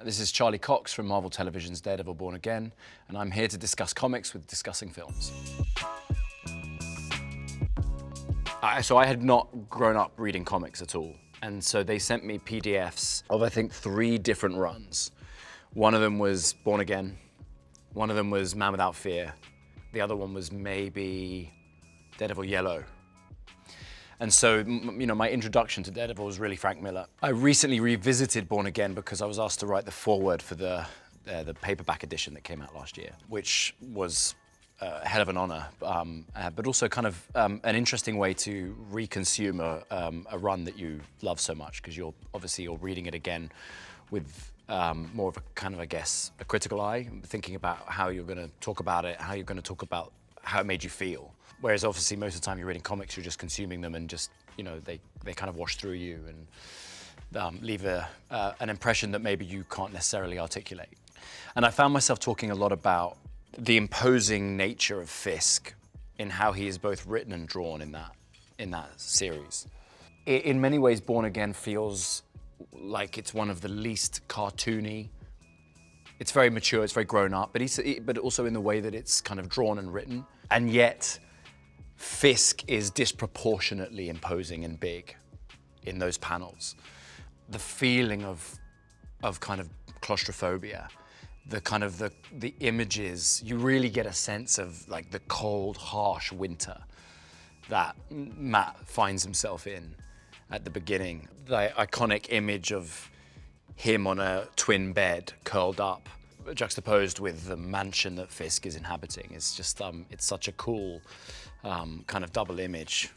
This is Charlie Cox from Marvel Television's Daredevil Born Again, and I'm here to discuss comics with Discussing Films. So I had not grown up reading comics at all, and so they sent me PDFs of, I think, 3 different runs. One of them was Born Again, one of them was Man Without Fear, the other one was maybe Daredevil Yellow. And so, my introduction to Daredevil was really Frank Miller. I recently revisited Born Again because I was asked to write the foreword for the paperback edition that came out last year, which was a hell of an honor, but also kind of an interesting way to reconsume a run that you love so much, because you're reading it again with more of a kind of, I guess, a critical eye, thinking about how you're going to talk about it, how you're going to talk about how it made you feel. Whereas obviously most of the time you're reading comics, you're just consuming them and just, they kind of wash through you and leave an impression that maybe you can't necessarily articulate. And I found myself talking a lot about the imposing nature of Fisk in how he is both written and drawn in that series. In many ways, Born Again feels like it's one of the least cartoony. It's very mature, it's very grown up, but also in the way that it's kind of drawn and written. And yet, Fisk is disproportionately imposing and big in those panels. The feeling of kind of claustrophobia, the images, you really get a sense of like the cold, harsh winter that Matt finds himself in at the beginning. The iconic image of him on a twin bed, curled up, juxtaposed with the mansion that Fisk is inhabiting. It's just, it's such a cool kind of double image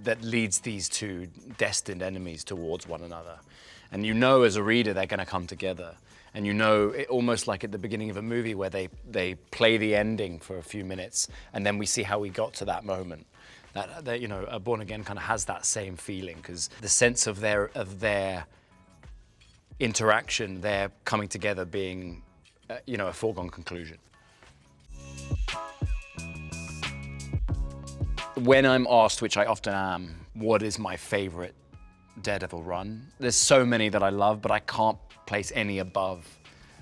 that leads these two destined enemies towards one another. And as a reader, they're gonna come together. And it almost like at the beginning of a movie where they play the ending for a few minutes, and then we see how we got to that moment. That Born Again kind of has that same feeling, because the sense of their interaction, their coming together being, a foregone conclusion. When I'm asked, which I often am, what is my favorite Daredevil run? There's so many that I love, but I can't place any above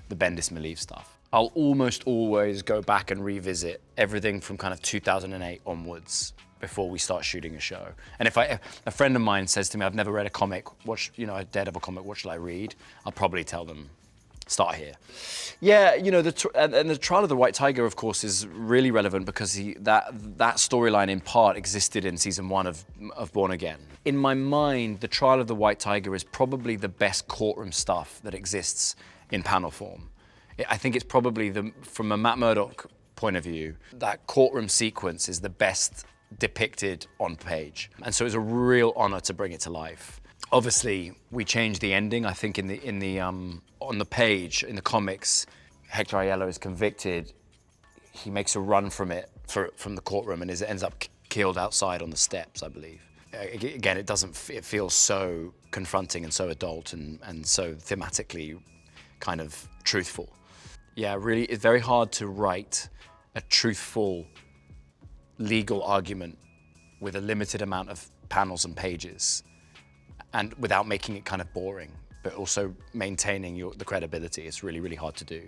the Bendis-Malieve stuff. I'll almost always go back and revisit everything from kind of 2008 onwards before we start shooting a show. And if a friend of mine says to me, I've never read a comic, a Daredevil comic, what should I read? I'll probably tell them, start here. Yeah, the Trial of the White Tiger, of course, is really relevant because that storyline in part existed in season 1 of Born Again. In my mind, the Trial of the White Tiger is probably the best courtroom stuff that exists in panel form. I think it's probably, from a Matt Murdock point of view, that courtroom sequence is the best depicted on page. And so it's a real honor to bring it to life. Obviously, we changed the ending. I think on the page, in the comics, Hector Aiello is convicted. He makes a run from the courtroom, and ends up killed outside on the steps, I believe. Again, it feels so confronting and so adult and so thematically kind of truthful. Yeah, really, it's very hard to write a truthful legal argument with a limited amount of panels and pages, and without making it kind of boring, but also maintaining the credibility. It's really, really hard to do.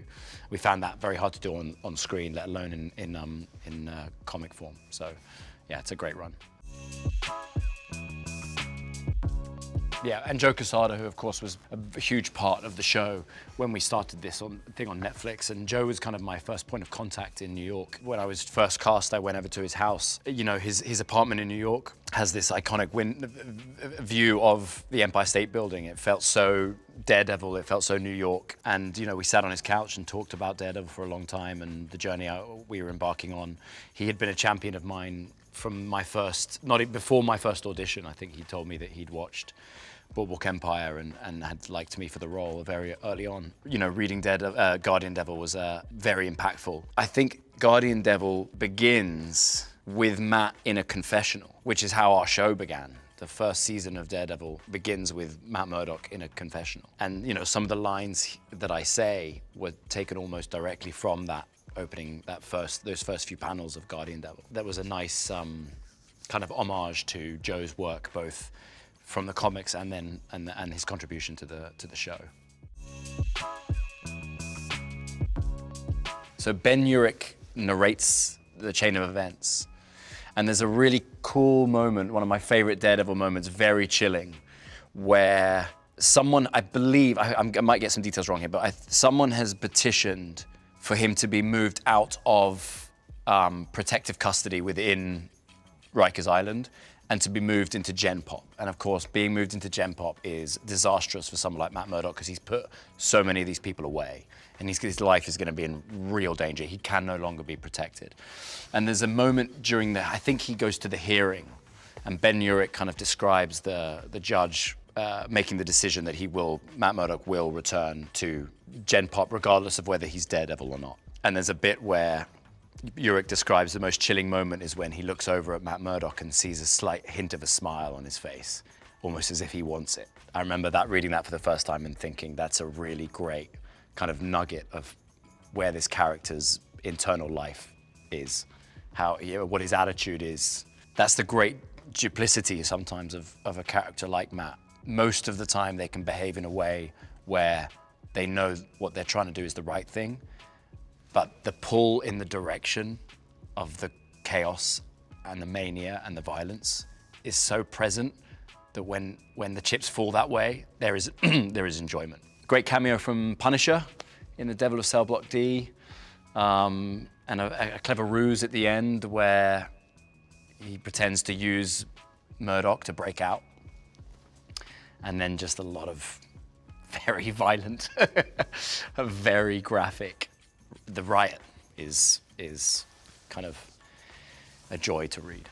We found that very hard to do on screen, let alone in comic form. So, yeah, it's a great run. Yeah, and Joe Quesada, who of course was a huge part of the show when we started this thing on Netflix. And Joe was kind of my first point of contact in New York. When I was first cast, I went over to his house. His apartment in New York has this iconic view of the Empire State Building. It felt so Daredevil, it felt so New York. And we sat on his couch and talked about Daredevil for a long time and the journey we were embarking on. He had been a champion of mine from before my first audition. I think he told me that he'd watched Boardwalk Empire and had liked me for the role very early on. Reading Guardian Devil was very impactful. I think Guardian Devil begins with Matt in a confessional, which is how our show began. The first season of Daredevil begins with Matt Murdock in a confessional. And some of the lines that I say were taken almost directly from that opening, those first few panels of Guardian Devil. That was a nice kind of homage to Joe's work, both from the comics and his contribution to the show. So Ben Urich narrates the chain of events. And there's a really cool moment, one of my favorite Daredevil moments, very chilling, where someone, I believe, I might get some details wrong here, but someone has petitioned for him to be moved out of protective custody within Rikers Island and to be moved into Gen Pop. And of course, being moved into Gen Pop is disastrous for someone like Matt Murdock because he's put so many of these people away and his life is going to be in real danger. He can no longer be protected. And there's a moment during I think he goes to the hearing and Ben Urich kind of describes the judge making the decision that Matt Murdock will return to Gen Pop regardless of whether he's Daredevil or not. And there's a bit where Urich describes the most chilling moment is when he looks over at Matt Murdock and sees a slight hint of a smile on his face, almost as if he wants it. I remember reading that for the first time and thinking that's a really great kind of nugget of where this character's internal life is, what his attitude is. That's the great duplicity sometimes of a character like Matt. Most of the time they can behave in a way where they know what they're trying to do is the right thing, but the pull in the direction of the chaos and the mania and the violence is so present that when the chips fall that way, there is enjoyment. Great cameo from Punisher in The Devil of Cell Block D, and a clever ruse at the end where he pretends to use Murdock to break out, and then just a lot of very violent, very graphic. The riot is kind of a joy to read.